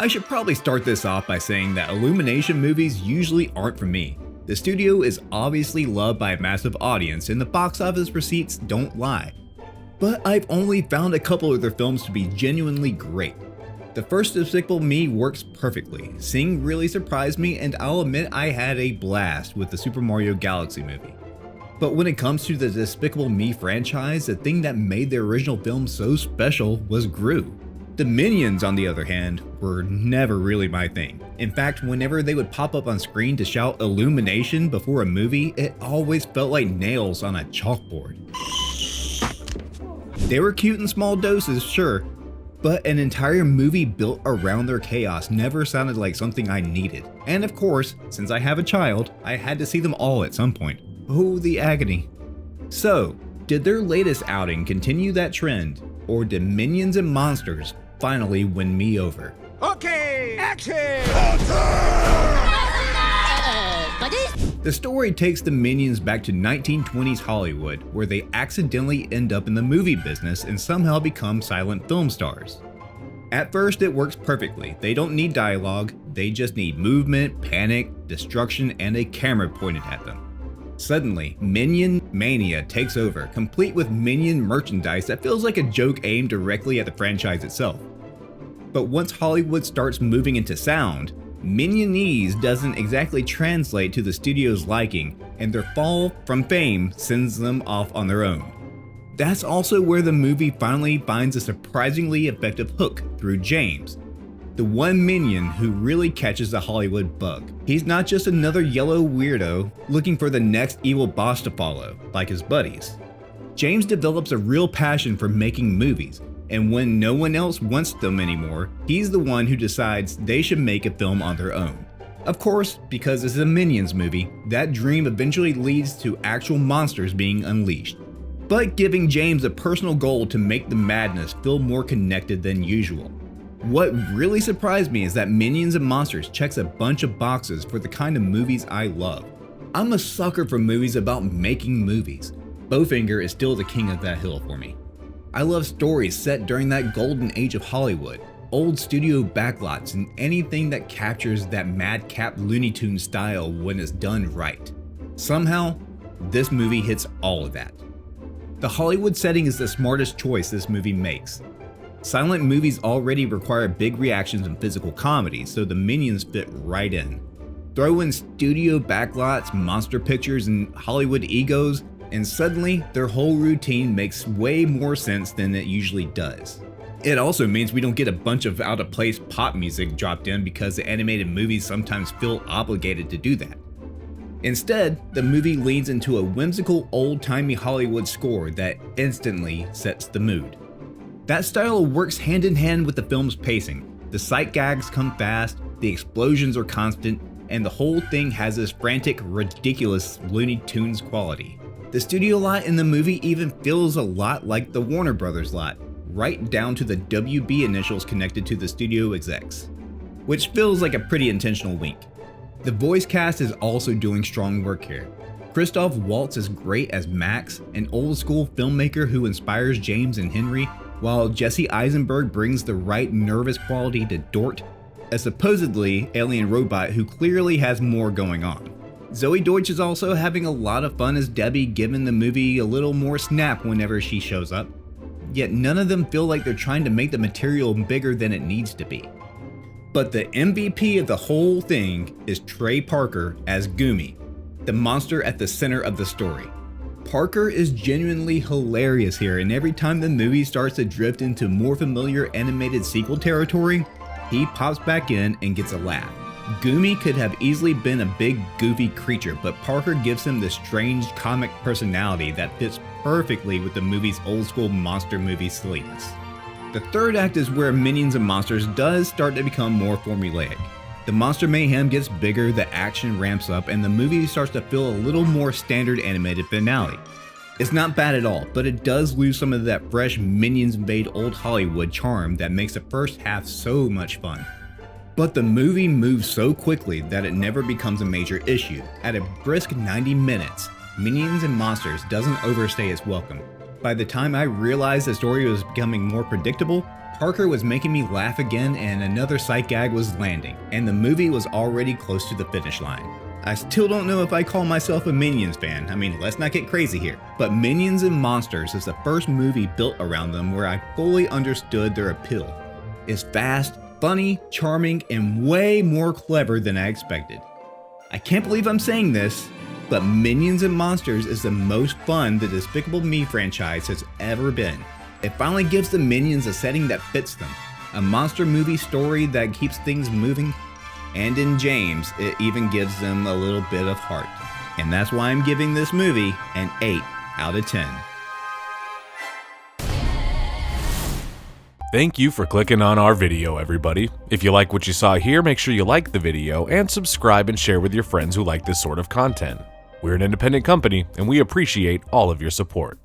I should probably start this off by saying that Illumination movies usually aren't for me. The studio is obviously loved by a massive audience and the box office receipts don't lie. But I've only found a couple of their films to be genuinely great. The first Despicable Me works perfectly, Sing really surprised me, and I'll admit I had a blast with the Super Mario Galaxy movie. But when it comes to the Despicable Me franchise, the thing that made the original film so special was Gru. The Minions, on the other hand, were never really my thing. In fact, whenever they would pop up on screen to shout Illumination before a movie, it always felt like nails on a chalkboard. They were cute in small doses, sure, but an entire movie built around their chaos never sounded like something I needed. And of course, since I have a child, I had to see them all at some point. Oh, the agony. So, did their latest outing continue that trend, or did Minions and Monsters finally win me over? Okay, action! The story takes the Minions back to 1920s Hollywood, where they accidentally end up in the movie business and somehow become silent film stars. At first it works perfectly, they don't need dialogue, they just need movement, panic, destruction, and a camera pointed at them. Suddenly, Minion Mania takes over, complete with Minion merchandise that feels like a joke aimed directly at the franchise itself. But once Hollywood starts moving into sound, Minionese doesn't exactly translate to the studio's liking, and their fall from fame sends them off on their own. That's also where the movie finally finds a surprisingly effective hook through James, the one minion who really catches the Hollywood bug. He's not just another yellow weirdo looking for the next evil boss to follow, like his buddies. James develops a real passion for making movies, and when no one else wants them anymore, he's the one who decides they should make a film on their own. Of course, because it's a Minions movie, that dream eventually leads to actual monsters being unleashed, but giving James a personal goal to make the madness feel more connected than usual. What really surprised me is that Minions and Monsters checks a bunch of boxes for the kind of movies I love. I'm a sucker for movies about making movies. Bowfinger is still the king of that hill for me. I love stories set during that golden age of Hollywood, old studio backlots, and anything that captures that madcap Looney Tunes style when it's done right. Somehow, this movie hits all of that. The Hollywood setting is the smartest choice this movie makes. Silent movies already require big reactions and physical comedy, so the Minions fit right in. Throw in studio backlots, monster pictures, and Hollywood egos, and suddenly their whole routine makes way more sense than it usually does. It also means we don't get a bunch of out-of-place pop music dropped in because the animated movies sometimes feel obligated to do that. Instead, the movie leans into a whimsical old-timey Hollywood score that instantly sets the mood. That style works hand in hand with the film's pacing. The sight gags come fast, the explosions are constant, and the whole thing has this frantic, ridiculous Looney Tunes quality. The studio lot in the movie even feels a lot like the Warner Brothers lot, right down to the WB initials connected to the studio execs, which feels like a pretty intentional wink. The voice cast is also doing strong work here. Christoph Waltz is great as Max, an old school filmmaker who inspires James and Henry, while Jesse Eisenberg brings the right nervous quality to Dort, a supposedly alien robot who clearly has more going on. Zoey Deutch is also having a lot of fun as Debbie, giving the movie a little more snap whenever she shows up. Yet none of them feel like they're trying to make the material bigger than it needs to be. But the MVP of the whole thing is Trey Parker as Goomy, the monster at the center of the story. Parker is genuinely hilarious here, and every time the movie starts to drift into more familiar animated sequel territory, he pops back in and gets a laugh. Goomy could have easily been a big goofy creature, but Parker gives him this strange comic personality that fits perfectly with the movie's old school monster movie silliness. The third act is where Minions and Monsters does start to become more formulaic. The monster mayhem gets bigger, the action ramps up, and the movie starts to feel a little more standard animated finale. It's not bad at all, but it does lose some of that fresh Minions invade old Hollywood charm that makes the first half so much fun. But the movie moves so quickly that it never becomes a major issue. At a brisk 90 minutes, Minions and Monsters doesn't overstay its welcome. By the time I realized the story was becoming more predictable, Parker was making me laugh again and another sight gag was landing, and the movie was already close to the finish line. I still don't know if I call myself a Minions fan, I mean, let's not get crazy here, but Minions and Monsters is the first movie built around them where I fully understood their appeal. It's fast, funny, charming, and way more clever than I expected. I can't believe I'm saying this, but Minions and Monsters is the most fun the Despicable Me franchise has ever been. It finally gives the Minions a setting that fits them, a monster movie story that keeps things moving, and in James, it even gives them a little bit of heart. And that's why I'm giving this movie an 8 out of 10. Thank you for clicking on our video, everybody. If you like what you saw here, make sure you like the video and subscribe and share with your friends who like this sort of content. We're an independent company and we appreciate all of your support.